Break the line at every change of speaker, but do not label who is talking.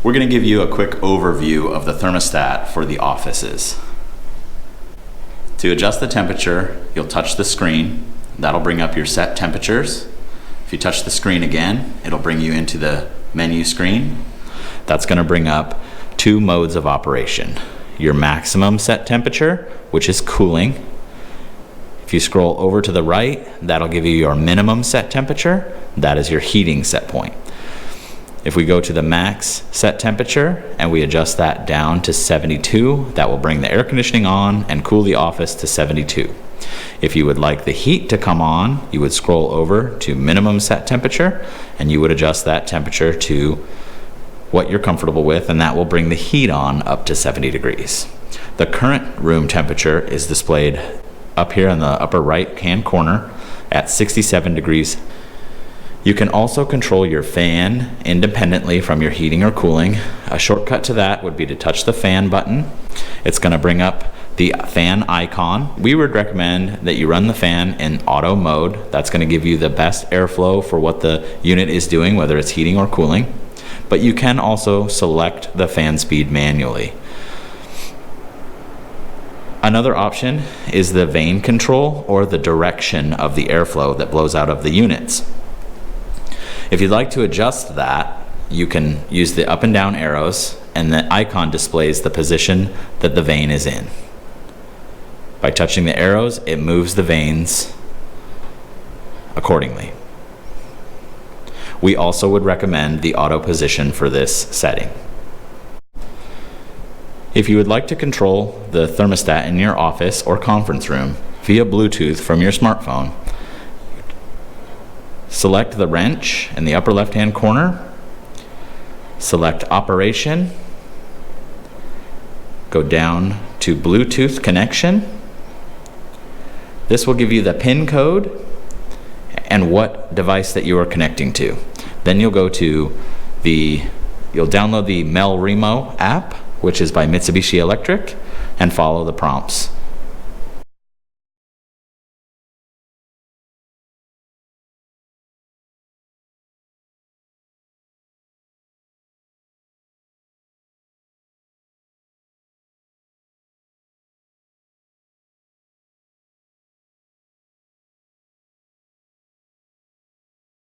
We're going to give you a quick overview of the thermostat for the offices. To adjust the temperature, you'll touch the screen. That'll bring up your set temperatures. If you touch the screen again, it'll bring you into the menu screen. That's going to bring up two modes of operation. Your maximum set temperature, which is cooling. If you scroll over to the right, that'll give you your minimum set temperature. That is your heating set point. If we go to the max set temperature and we adjust that down to 72, that will bring the air conditioning on and cool the office to 72. If you would like the heat to come on, you would scroll over to minimum set temperature and you would adjust that temperature to what you're comfortable with, and that will bring the heat on up to 70 degrees. The current room temperature is displayed up here in the upper right hand corner at 67 degrees. You can also control your fan independently from your heating or cooling. A shortcut to that would be to touch the fan button. It's going to bring up the fan icon. We would recommend that you run the fan in auto mode. That's going to give you the best airflow for what the unit is doing, whether it's heating or cooling. But you can also select the fan speed manually. Another option is the vane control, or the direction of the airflow that blows out of the units. If you'd like to adjust that, you can use the up and down arrows, and the icon displays the position that the vane is in. By touching the arrows, it moves the vanes accordingly. We also would recommend the auto position for this setting. If you would like to control the thermostat in your office or conference room via Bluetooth from your smartphone, select the wrench in the upper left-hand corner, select Operation, go down to Bluetooth connection. This will give you the PIN code and what device that you are connecting to. Then you'll go to you'll download the Melremo app, which is by Mitsubishi Electric, and follow the prompts.